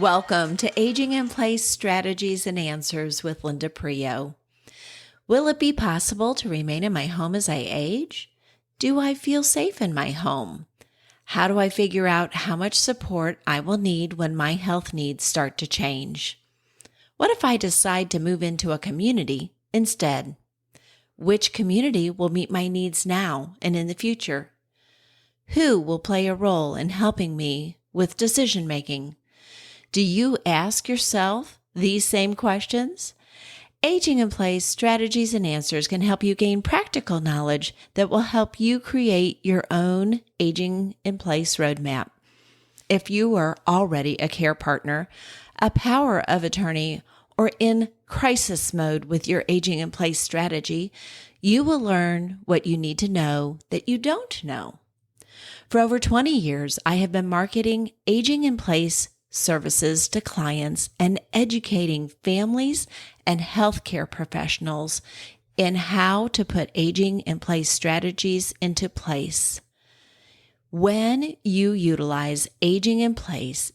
Welcome to Aging in Place Strategies and Answers with Linda Priaulx. Will it be possible to remain in my home as I age? Do I feel safe in my home? How do I figure out how much support I will need when my health needs start to change? What if I decide to move into a community instead? Which community will meet my needs now and in the future? Who will play a role in helping me with decision making? Do you ask yourself these same questions? Aging in Place Strategies and Answers can help you gain practical knowledge that will help you create your own Aging in Place roadmap. If you are already a care partner, a power of attorney, or in crisis mode with your Aging in Place strategy, you will learn what you need to know that you don't know. For over 20 years, I have been marketing Aging in Place services to clients and educating families and healthcare professionals in how to put aging in place strategies into place. When you utilize aging in place,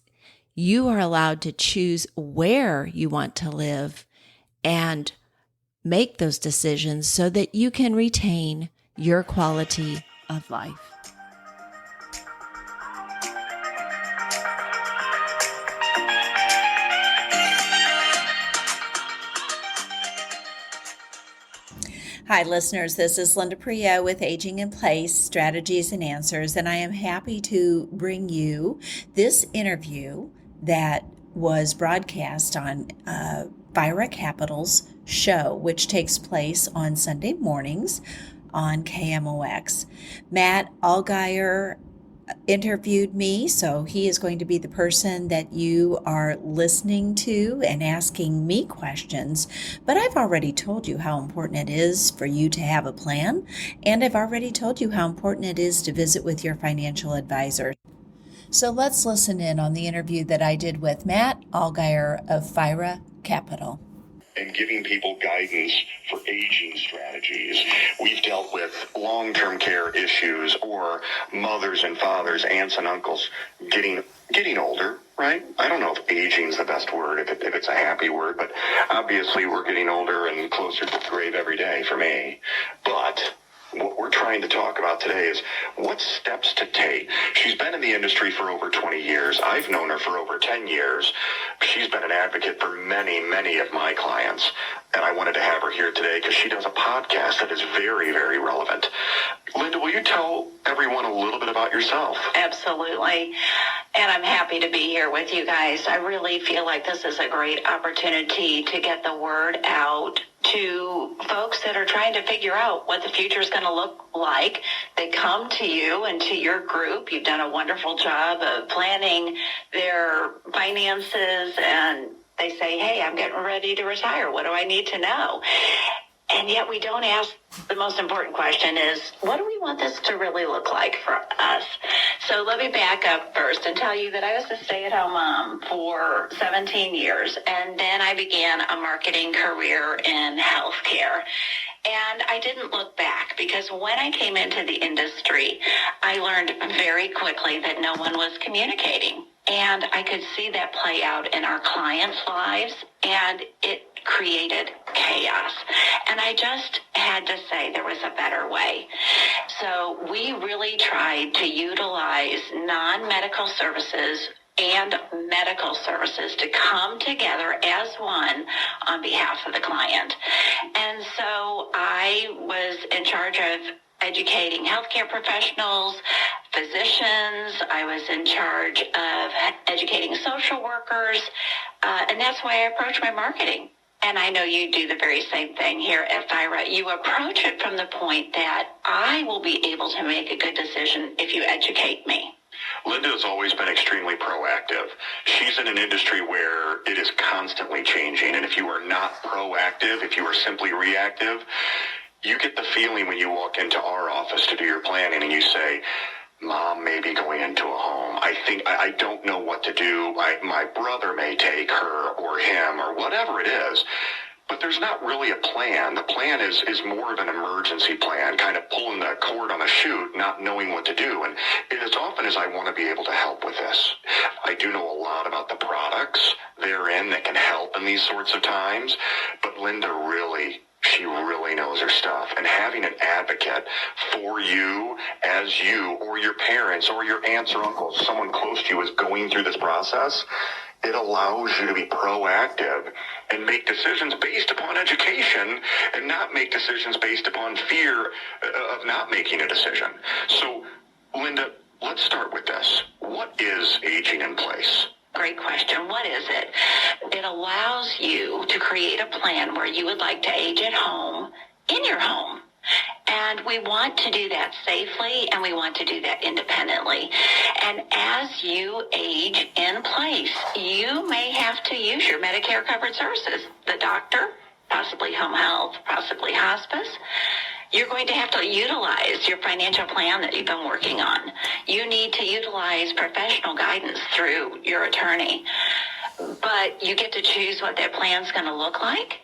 you are allowed to choose where you want to live and make those decisions so that you can retain your quality of life. Hi, listeners. This is Linda Priaulx with Aging in Place Strategies and Answers, and I am happy to bring you this interview that was broadcast on Fyra Captial's show, which takes place on Sunday mornings on KMOX. Matt Allgaier interviewed me, so he is going to be the person that you are listening to and asking me questions. But I've already told you how important it is for you to have a plan, and I've already told you how important it is to visit with your financial advisor. So let's listen in on the interview that I did with Matt Allgaier of Fyra Captial. And giving people guidance for aging strategies. We've dealt with long-term care issues or mothers and fathers, aunts and uncles getting older, right? I don't know if aging's the best word, if it's a happy word, but obviously we're getting older and closer to the grave every day for me. But what we're trying to talk about today is what steps to take. She's been in the industry for over 20 years. I've known her for over 10 years. She's been an advocate for many, many of my clients. And I wanted to have her here today because she does a podcast that is very, very relevant. Linda, will you tell everyone a little bit about yourself? Absolutely. And I'm happy to be here with you guys. I really feel like this is a great opportunity to get the word out to folks that are trying to figure out what the future is going to look like. They come to you and to your group. You've done a wonderful job of planning their finances, and they say, hey, I'm getting ready to retire. What do I need to know? And yet we don't ask the most important question is, what do we want this to really look like for us? So let me back up first and tell you that I was a stay-at-home mom for 17 years, and then I began a marketing career in healthcare. And I didn't look back because when I came into the industry, I learned very quickly that no one was communicating. And I could see that play out in our clients' lives, and it created chaos. And I just had to say there was a better way. So we really tried to utilize non-medical services and medical services to come together as one on behalf of the client. And so I was in charge of educating healthcare professionals, physicians. I was in charge of educating social workers, and that's why I approach my marketing. And I know you do the very same thing here at Fyra. You approach it from the point that I will be able to make a good decision if you educate me. Linda has always been extremely proactive. She's in an industry where it is constantly changing, and if you are not proactive, if you are simply reactive, you get the feeling when you walk into our office to do your planning and you say, Mom may be going into a home. I don't know what to do. My brother may take her or him or whatever it is. but there's not really a plan. The plan is more of an emergency plan, kind of pulling the cord on the chute, not knowing what to do. And as often as I want to be able to help with this, I do know a lot about the products therein that can help in these sorts of times. But Linda she really knows her stuff. And having an advocate for you as you or your parents or your aunts or uncles, someone close to you is going through this process, it allows you to be proactive and make decisions based upon education and not make decisions based upon fear of not making a decision. So, Linda, let's start with this. What is aging in place? Great question. What is it? It allows you to create a plan where you would like to age at home, in your home. And we want to do that safely, and we want to do that independently. And as you age in place, you may have to use your Medicare covered services, the doctor, possibly home health, possibly hospice. You're going to have to utilize your financial plan that you've been working on. You need to utilize professional guidance through your attorney. But you get to choose what that plan's going to look like.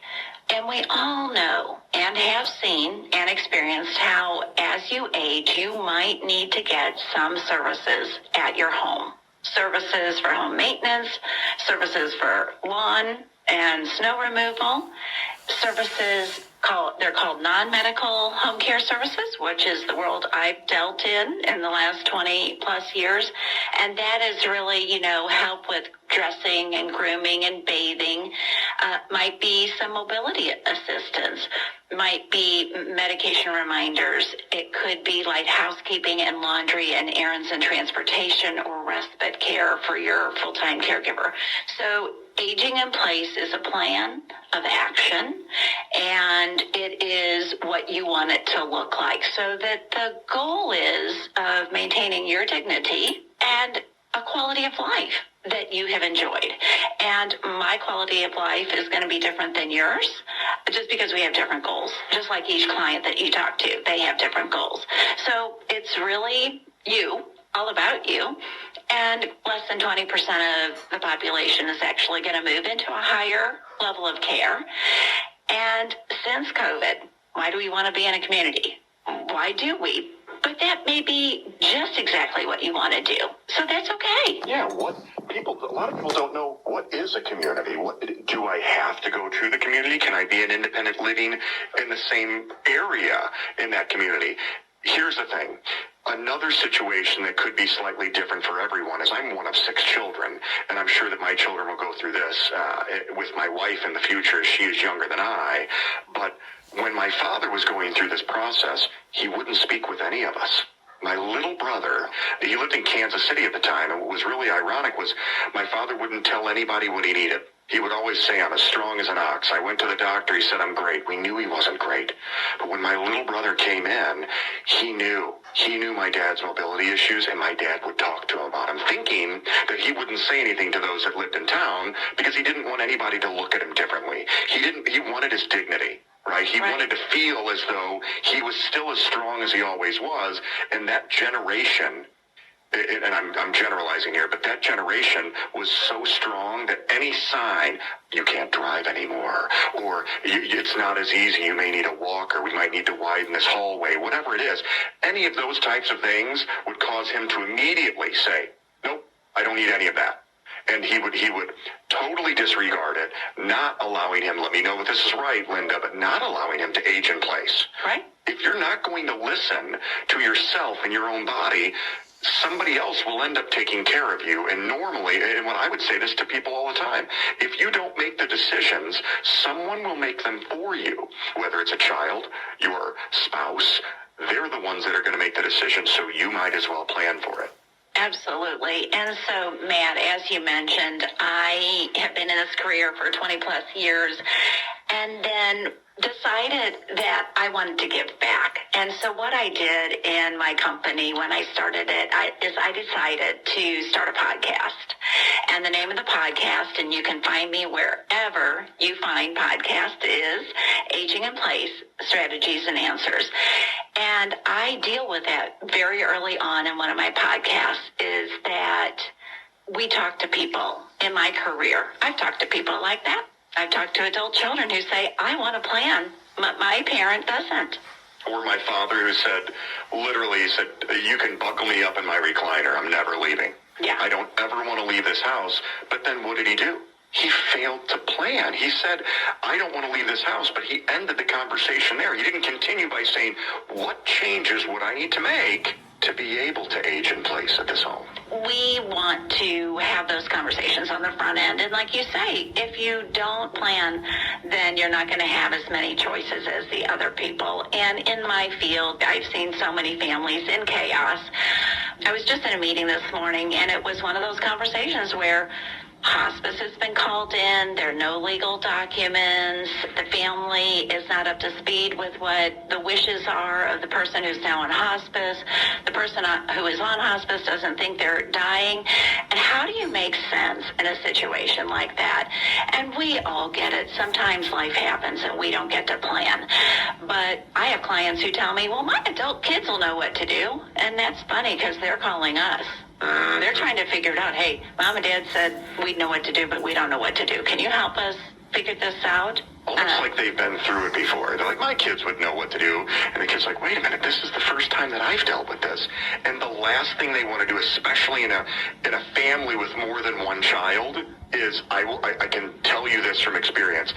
And we all know and have seen and experienced how as you age, you might need to get some services at your home. Services for home maintenance, services for lawn and snow removal, services they're called non-medical home care services, which is the world I've dealt in the last 20 plus years. And that is really, help with dressing and grooming and bathing, might be some mobility assistance, might be medication reminders. It could be light housekeeping and laundry and errands and transportation or respite care for your full-time caregiver. So aging in place is a plan of action, and it is what you want it to look like, so that the goal is of maintaining your dignity and a quality of life that you have enjoyed. And my quality of life is going to be different than yours, just because we have different goals. Just like each client that you talk to, they have different goals. So it's really you, all about you. And less than 20% of the population is actually going to move into a higher level of care. And since COVID, why do we want to be in a community? Why do we? But that may be just exactly what you want to do. So that's okay. Yeah, a lot of people don't know, what is a community? Do I have to go to the community? Can I be an independent living in the same area in that community? Here's the thing. Another situation that could be slightly different for everyone is I'm one of 6 children, and I'm sure that my children will go through this with my wife in the future. She is younger than I, but when my father was going through this process, he wouldn't speak with any of us. My little brother, he lived in Kansas City at the time, and what was really ironic was my father wouldn't tell anybody what he needed. He would always say, I'm as strong as an ox. I went to the doctor, he said, I'm great. We knew he wasn't great. But when my little brother came in, he knew my dad's mobility issues, and my dad would talk to him about them, thinking that he wouldn't say anything to those that lived in town because he didn't want anybody to look at him differently. He wanted his dignity. Right? He wanted to feel as though he was still as strong as he always was. And that generation, and I'm generalizing here, but that generation was so strong that any sign, you can't drive anymore, or it's not as easy, you may need a walker, we might need to widen this hallway, whatever it is, any of those types of things would cause him to immediately say, nope, I don't need any of that. And he would totally disregard it, not allowing him, let me know if this is right, Linda, but not allowing him to age in place. Right. If you're not going to listen to yourself and your own body, somebody else will end up taking care of you. And normally, and when I would say this to people all the time, if you don't make the decisions, someone will make them for you. Whether it's a child, your spouse, they're the ones that are going to make the decision, so you might as well plan for it. Absolutely. And so, Matt, as you mentioned, I have been in this career for 20 plus years, and then decided that I wanted to give back. And so what I did in my company when I started it is I decided to start a podcast. And the name of the podcast, and you can find me wherever you find podcasts, is Aging in Place, Strategies and Answers. And I deal with that very early on in one of my podcasts, is that we talk to people in my career. I've talked to people like that. I've talked to adult children who say, I want a plan. My parent doesn't. Or my father who said, literally said, you can buckle me up in my recliner. I'm never leaving. Yeah. I don't ever want to leave this house. But then what did he do? He failed to plan. He said, I don't want to leave this house, but he ended the conversation there. He didn't continue by saying, what changes would I need to make to be able to age in place at this home? We want to have those conversations on the front end. And like you say, if you don't plan, then you're not going to have as many choices as the other people. And in my field, I've seen so many families in chaos. I was just in a meeting this morning, and it was one of those conversations where hospice has been called in. There are no legal documents. The family is not up to speed with what the wishes are of the person who's now on hospice. The person who is on hospice doesn't think they're dying. And how do you make sense in a situation like that? And we all get it. Sometimes life happens and we don't get to plan. But I have clients who tell me, well, my adult kids will know what to do. And that's funny because they're calling us. They're trying to figure it out. Hey, Mom and Dad said we'd know what to do, but we don't know what to do. Can you help us figure this out? Almost like they've been through it before. They're like, my kids would know what to do. And the kid's like, wait a minute, this is the first time that I've dealt with this. And the last thing they want to do, especially in a family with more than one child, is I can tell you this from experience.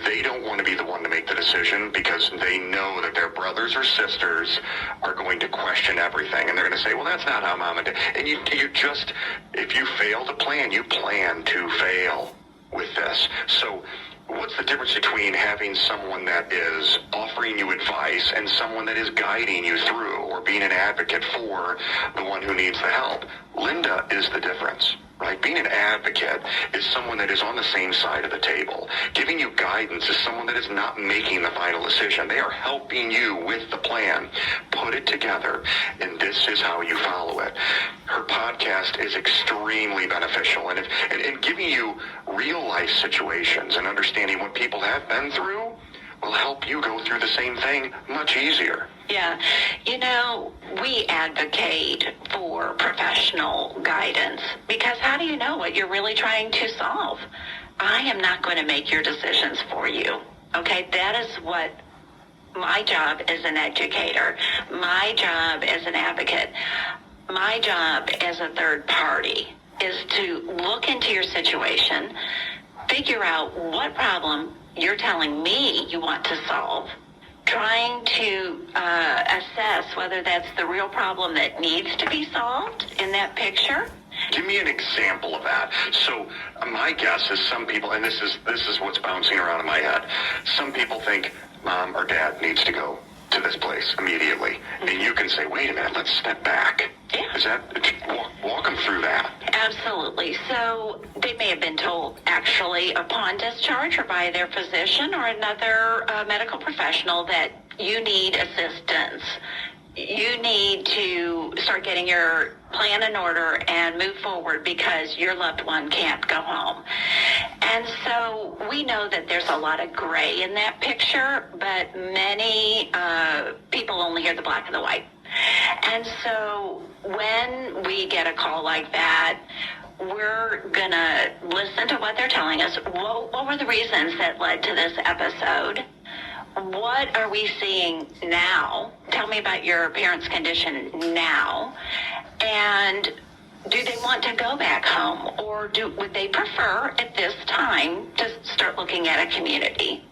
They don't want to be the one to make the decision because they know that their brothers or sisters are going to question everything. And they're going to say, well, that's not how Mom and Dad. And you just, if you fail to plan, you plan to fail with this. So what's the difference between having someone that is offering you advice and someone that is guiding you through or being an advocate for the one who needs the help? Linda is the difference, right? Being an advocate is someone that is on the same side of the table. Giving you guidance is someone that is not making the final decision. They are helping you with the plan. Put it together, and this is how you follow it. Her podcast is extremely beneficial, and giving you real life situations and understanding what people have been through will help you go through the same thing much easier. Yeah. You know, we advocate for professional guidance because how do you know what you're really trying to solve? I am not going to make your decisions for you. Okay? That is what my job as an educator, my job as an advocate, my job as a third party is to look into your situation, figure out what problem you're telling me you want to solve, trying to assess whether that's the real problem that needs to be solved in that picture. Give me an example of that. So my guess is some people, and this is what's bouncing around in my head, some people think Mom or Dad needs to go to this place immediately. And you can say, wait a minute, let's step back. Yeah. Is that, walk them through that. Absolutely. So they may have been told actually upon discharge or by their physician or another medical professional that you need assistance. You need to start getting your plan in order and move forward because your loved one can't go home. And so we know that there's a lot of gray in that picture, but many people only hear the black and the white. And so when we get a call like that, we're going to listen to what they're telling us. What were the reasons that led to this episode? What are we seeing now? Tell me about your parents' condition now. And do they want to go back home, or would they prefer at this time to start looking at a community?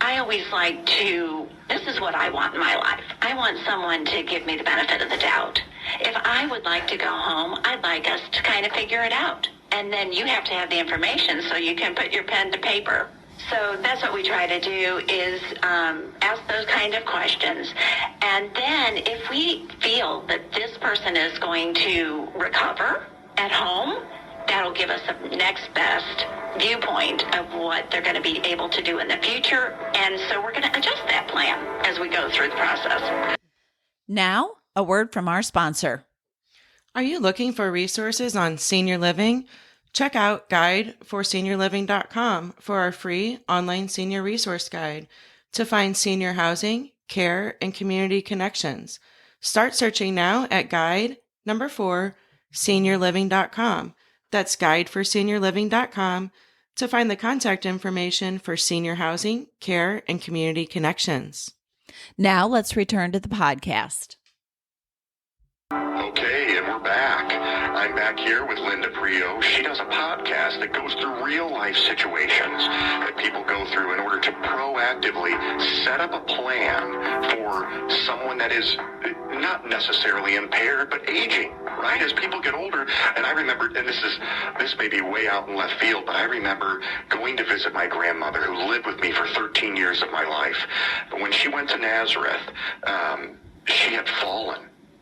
I always like to, this is what I want in my life. I want someone to give me the benefit of the doubt. If I would like to go home, I'd like us to kind of figure it out. And then you have to have the information so you can put your pen to paper. So that's what we try to do is ask those kind of questions. And then if we feel that this person is going to recover at home, that'll give us a next best viewpoint of what they're going to be able to do in the future. And so we're going to adjust that plan as we go through the process. Now, a word from our sponsor. Are you looking for resources on senior living? Check out guideforseniorliving.com for our free online senior resource guide to find senior housing, care, and community connections. Start searching now at guide 4 seniorliving.com. That's guideforseniorliving.com. to find the contact information for senior housing, care, and community connections. Now let's return to the podcast. Okay, and we're back. I'm back here with Linda Priaulx. She does a podcast that goes through real-life situations that people go through in order to proactively set up a plan for someone that is not necessarily impaired, but aging, right? As people get older, and I remember, and this may be way out in left field, but I remember going to visit my grandmother who lived with me for 13 years of my life. When she went to Nazareth, she had fallen.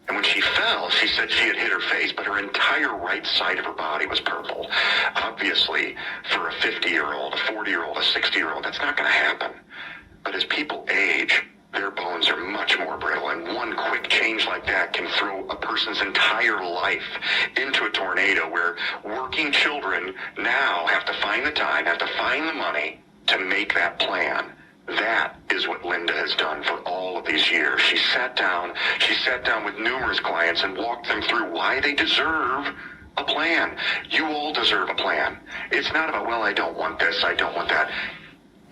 And when she fell, she said she had hit her face, but her entire right side of her body was purple. Obviously, for a 50-year-old, a 40-year-old, a 60-year-old, that's not going to happen. But as people age, their bones are much more brittle, and one quick change like that can throw a person's entire life into a tornado where working children now have to find the time, have to find the money to make that plan. That is what Linda has done for all of these years. She sat down with numerous clients and walked them through why they deserve a plan. You all deserve a plan. It's not about, well, I don't want this, I don't want that.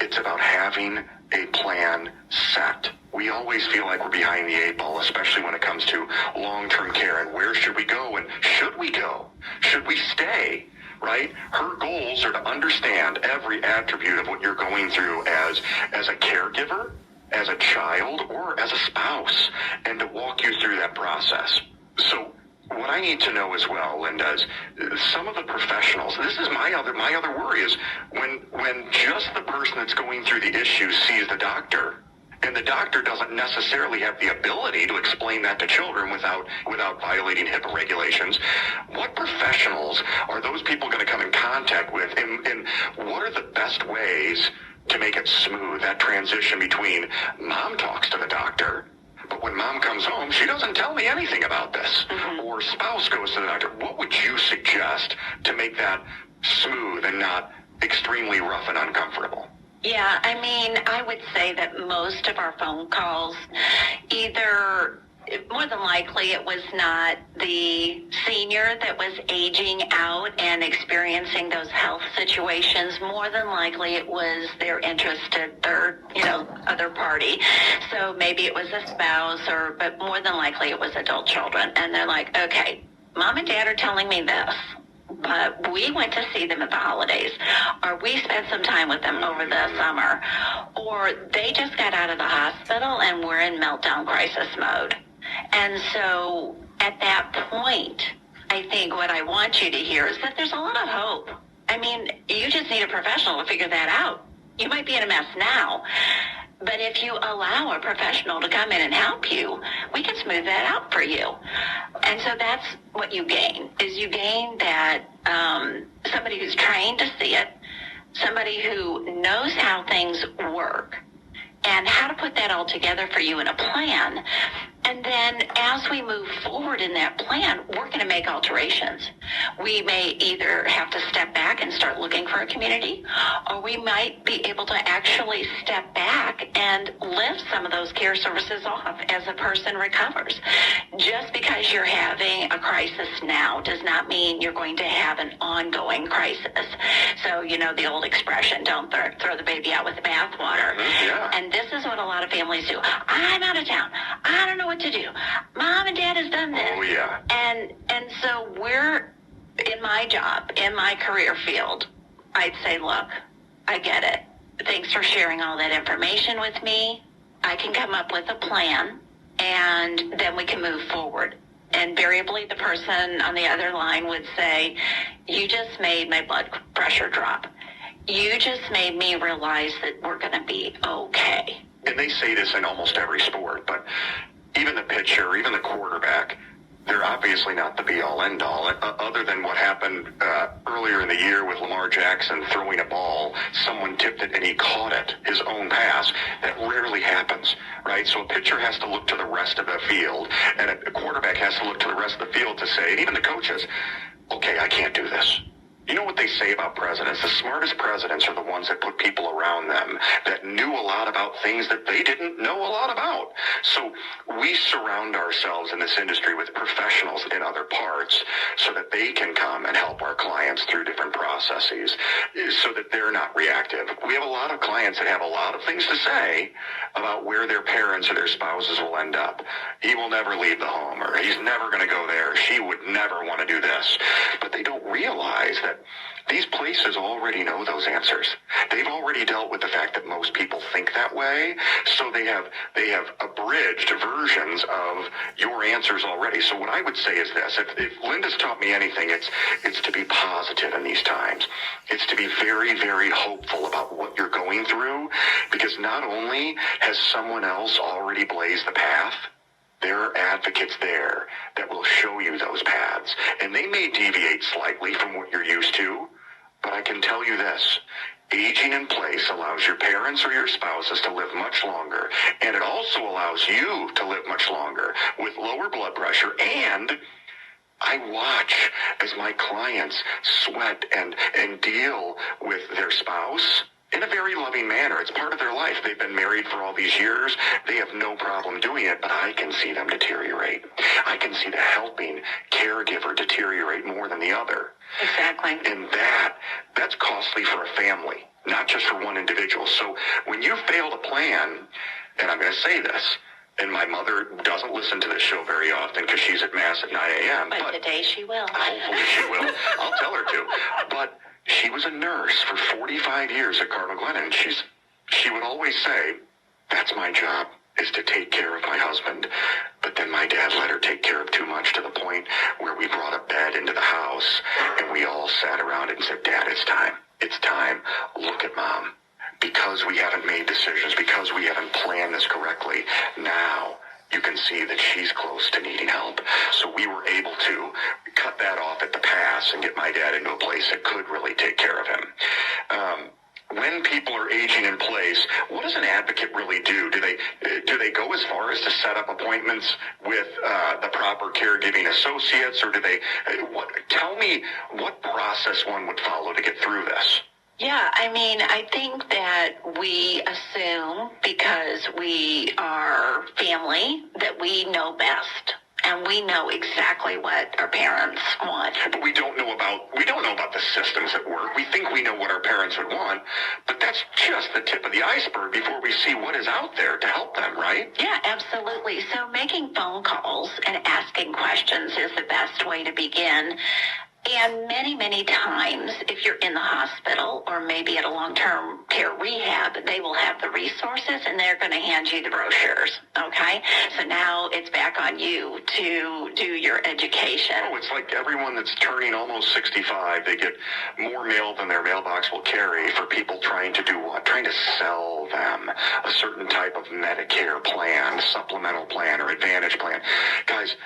It's about having a plan set. We always feel like we're behind the eight ball, especially when it comes to long-term care and where should we go and should we go? Should we stay? Right? Her goals are to understand every attribute of what you're going through as a caregiver, as a child, or as a spouse, and to walk you through that process. So what I need to know as well, Linda, is some of the professionals, this is my other worry is when just the person that's going through the issue sees the doctor, and the doctor doesn't necessarily have the ability to explain that to children without violating HIPAA regulations. What professionals are those people going to come in contact with? And what are the best ways to make it smooth, that transition between mom talks to the doctor, but when mom comes home, she doesn't tell me anything about this, or spouse goes to the doctor. What would you suggest to make that smooth and not extremely rough and uncomfortable? Yeah, I mean, I would say that most of our phone calls, either more than likely it was not the senior that was aging out and experiencing those health situations. More than likely it was their interested third, other party. So maybe it was a spouse, but more than likely it was adult children. And they're like, okay, mom and dad are telling me this, but we went to see them at the holidays, or we spent some time with them over the summer, or they just got out of the hospital and we're in meltdown crisis mode. And so at that point, I think what I want you to hear is that there's a lot of hope. I mean, you just need a professional to figure that out. You might be in a mess now, but if you allow a professional to come in and help you, we can smooth that out for you. And so that's what you gain, is you gain that somebody who's trained to see it, somebody who knows how things work, and how to put that all together for you in a plan. And then as we move forward in that plan, we're going to make alterations. We may either have to step back and start looking for a community, or we might be able to actually step back and lift some of those care services off as a person recovers. Just because you're having a crisis now does not mean you're going to have an ongoing crisis. So, the old expression, don't throw the baby out with the bathwater. Yeah. And this is what a lot of families do. I'm out of town. I don't know what to do. Mom and dad has done this. Oh, yeah. And so we're, in my job, in my career field, I'd say, look, I get it. Thanks for sharing all that information with me. I can come up with a plan, and then we can move forward. Invariably, the person on the other line would say, you just made my blood pressure drop. You just made me realize that we're going to be okay. And they say this in almost every sport, but even the pitcher, even the quarterback, they're obviously not the be-all, end-all. Other than what happened earlier in the year with Lamar Jackson throwing a ball, someone tipped it and he caught it, his own pass. That rarely happens, right? So a pitcher has to look to the rest of the field, and a quarterback has to look to the rest of the field to say, and even the coaches, okay, I can't do this. You know what they say about presidents? The smartest presidents are the ones that put people around them that knew a lot about things that they didn't know a lot about. So we surround ourselves in this industry with professionals in other parts so that they can come and help our clients through different processes so that they're not reactive. We have a lot of clients that have a lot of things to say about where their parents or their spouses will end up. He will never leave the home, or he's never going to go there. She would never want to do this. But they don't realize that these places already know those answers. They've already dealt with the fact that most people think that way, so they have abridged versions of your answers already. So what I would say is this: if Linda's taught me anything, it's to be positive in these times. It's to be very, very hopeful about what you're going through, because not only has someone else already blazed the path, there are advocates there that will show you those paths. And they may deviate slightly from what you're used to, but I can tell you this: aging in place allows your parents or your spouses to live much longer. And it also allows you to live much longer with lower blood pressure. And I watch as my clients sweat and deal with their spouse in a very loving manner. It's part of their life. They've been married for all these years. They have no problem doing it, but I can see them deteriorate. I can see the helping caregiver deteriorate more than the other. Exactly. And that's costly for a family, not just for one individual. So when you fail to plan, and I'm going to say this, and my mother doesn't listen to this show very often because she's at Mass at 9 a.m. But today she will. Hopefully she will. I'll tell her to. But she was a nurse for 45 years at Cardinal Glennon. She would always say, that's my job, is to take care of my husband. But then my dad let her take care of too much, to the point where we brought a bed into the house and we all sat around it and said, Dad, it's time. It's time. Look at Mom. Because we haven't made decisions, because we haven't planned this correctly, now you can see that she's close to needing help. So we were able to cut that off at the pass and get my dad into a place that could really take care of him. When people are aging in place, what does an advocate really do? Do they go as far as to set up appointments with the proper caregiving associates, or do they? Tell me what process one would follow to get through this. Yeah, I mean, I think that we assume, because we are family, that we know best. And we know exactly what our parents want. But we don't know about the systems at work. We think we know what our parents would want, but that's just the tip of the iceberg before we see what is out there to help them, right? Yeah, absolutely. So making phone calls and asking questions is the best way to begin. And many, many times, if you're in the hospital or maybe at a long-term care rehab, they will have the resources and they're going to hand you the brochures, okay? So now it's back on you to do your education. Oh, it's like everyone that's turning almost 65, they get more mail than their mailbox will carry for people trying to do what? Trying to sell them a certain type of Medicare plan, supplemental plan, or Advantage plan. Guys,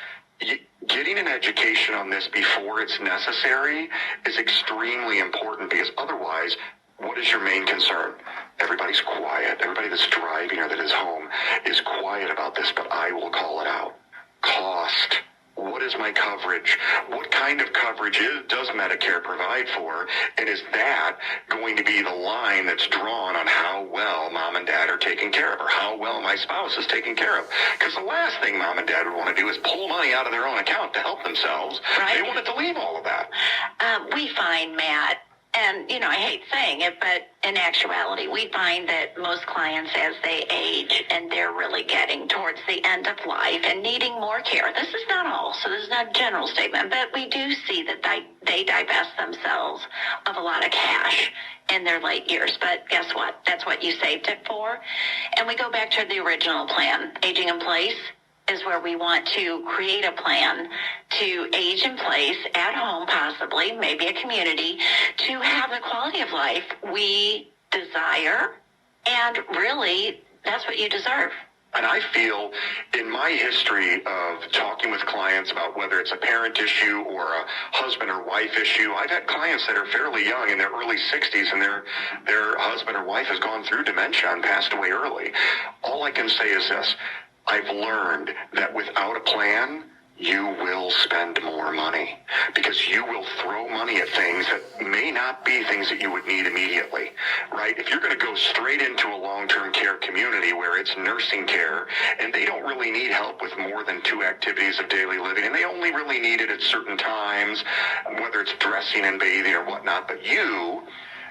getting an education on this before it's necessary is extremely important, because otherwise, what is your main concern? Everybody's quiet. Everybody that's driving or that is home is quiet about this, but I will call it out. Cost. What is my coverage? What kind of coverage does Medicare provide for? And is that going to be the line that's drawn on how well Mom and Dad are taken care of, or how well my spouse is taken care of? Because the last thing Mom and Dad would want to do is pull money out of their own account to help themselves. Right. They wanted to leave all of that. We find, Matt, and, I hate saying it, but in actuality, we find that most clients, as they age and they're really getting towards the end of life and needing more care, this is not all, so this is not a general statement, but we do see that they divest themselves of a lot of cash in their late years. But guess what? That's what you saved it for. And we go back to the original plan, aging in place is where we want to create a plan to age in place at home, possibly, maybe a community, to have the quality of life we desire. And really, that's what you deserve. And I feel, in my history of talking with clients about whether it's a parent issue or a husband or wife issue, I've had clients that are fairly young, in their early 60s, and their husband or wife has gone through dementia and passed away early. All I can say is this: I've learned that without a plan, you will spend more money because you will throw money at things that may not be things that you would need immediately, right? If you're going to go straight into a long-term care community where it's nursing care and they don't really need help with more than 2 activities of daily living and they only really need it at certain times, whether it's dressing and bathing or whatnot, but you,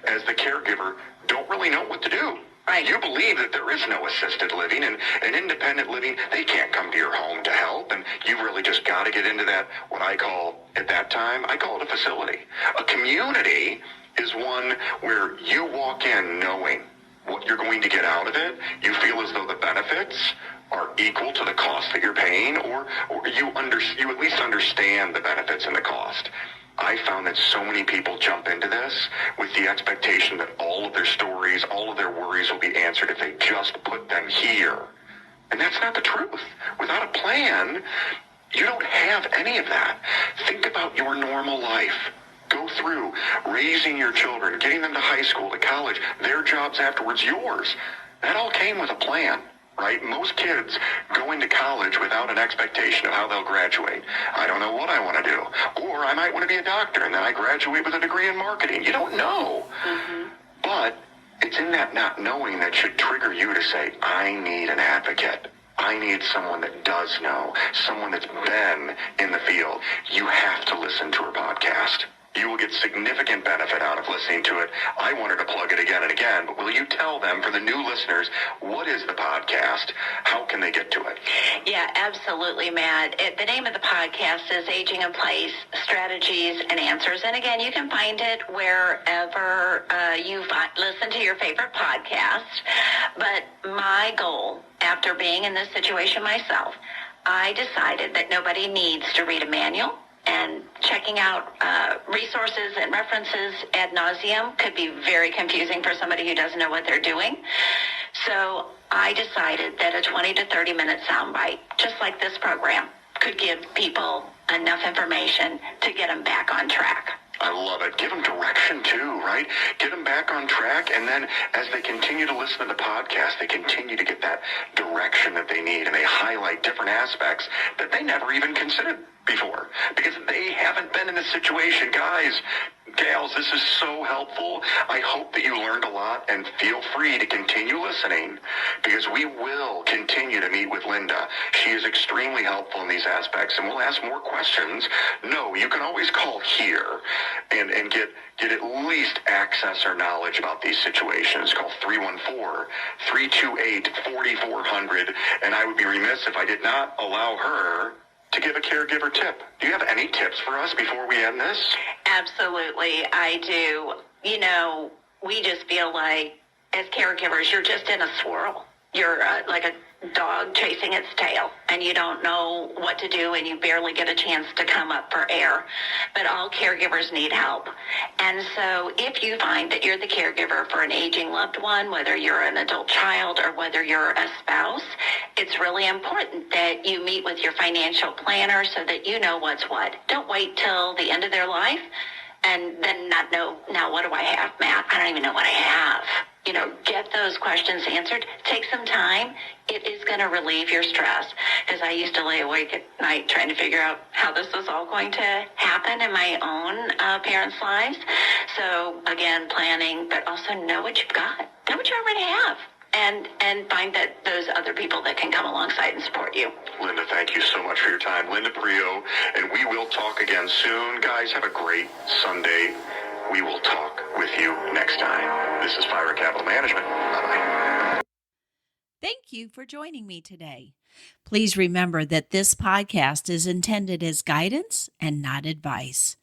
as the caregiver, don't really know what to do. Right. You believe that there is no assisted living and independent living. They can't come to your home to help, and you really just got to get into that, what I call, at that time, I call it a facility. A community is one where you walk in knowing what you're going to get out of it. You feel as though the benefits are equal to the cost that you're paying, or you at least understand the benefits and the cost. I found that so many people jump into this with the expectation that all of their stories, all of their worries will be answered if they just put them here. And that's not the truth. Without a plan, you don't have any of that. Think about your normal life. Go through raising your children, getting them to high school, to college, their jobs afterwards, yours. That all came with a plan. Right? Most kids go into college without an expectation of how they'll graduate. I don't know what I want to do. Or I might want to be a doctor and then I graduate with a degree in marketing. You don't know. Mm-hmm. But it's in that not knowing that should trigger you to say, I need an advocate. I need someone that does know, someone that's been in the field. You have to listen to her podcast. You will get significant benefit out of listening to it. I wanted to plug it again and again, but will you tell them, for the new listeners, what is the podcast? How can they get to it? Yeah, absolutely, Matt. The name of the podcast is Aging in Place, Strategies and Answers. And again, you can find it wherever you listen to your favorite podcast. But my goal, after being in this situation myself, I decided that nobody needs to read a manual. And checking out resources and references ad nauseum could be very confusing for somebody who doesn't know what they're doing. So I decided that a 20 to 30 minute soundbite, just like this program, could give people enough information to get them back on track. I love it. Give them direction too, right? Get them back on track, and then as they continue to listen to the podcast, they continue to get that direction that they need, and they highlight different aspects that they never even considered before because they haven't been in this situation. Guys, gals, this is so helpful. I hope that you learned a lot, and feel free to continue listening because we will continue to meet with Linda. She is extremely helpful in these aspects, and we'll ask more questions. No, you can always call here and get at least access or knowledge about these situations. Call 314-328-4400, and I would be remiss if I did not allow her to give a caregiver tip. Do you have any tips for us before we end this? Absolutely, I do. You know, we just feel like as caregivers, you're just in a swirl. You're like a dog chasing its tail, and you don't know what to do, and you barely get a chance to come up for air. But all caregivers need help. And so if you find that you're the caregiver for an aging loved one, whether you're an adult child or whether you're a spouse, it's really important that you meet with your financial planner so that you know what's what. Don't wait till the end of their life and then not know, now what do I have, Matt? I don't even know what I have. You know, get those questions answered. Take some time. It is going to relieve your stress, because I used to lay awake at night trying to figure out how this was all going to happen in my own parents' lives. So, again, planning, but also know what you've got. Know what you already have. And find that those other people that can come alongside and support you. Linda, thank you so much for your time. Linda Priaulx, and we will talk again soon. Guys, have a great Sunday. We will talk with you next time. This is Fyra Capital Management. Bye-bye. Thank you for joining me today. Please remember that this podcast is intended as guidance and not advice.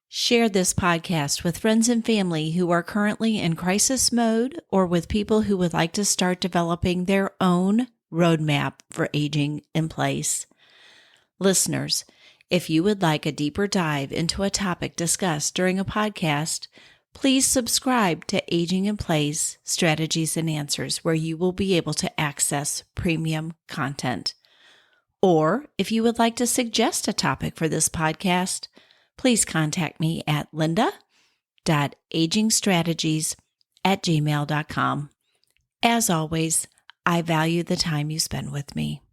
Share this podcast with friends and family who are currently in crisis mode, or with people who would like to start developing their own roadmap for aging in place. Listeners, if you would like a deeper dive into a topic discussed during a podcast, please subscribe to Aging in Place, Strategies and Answers, where you will be able to access premium content. Or if you would like to suggest a topic for this podcast, please contact me at linda.agingstrategies@gmail.com. As always, I value the time you spend with me.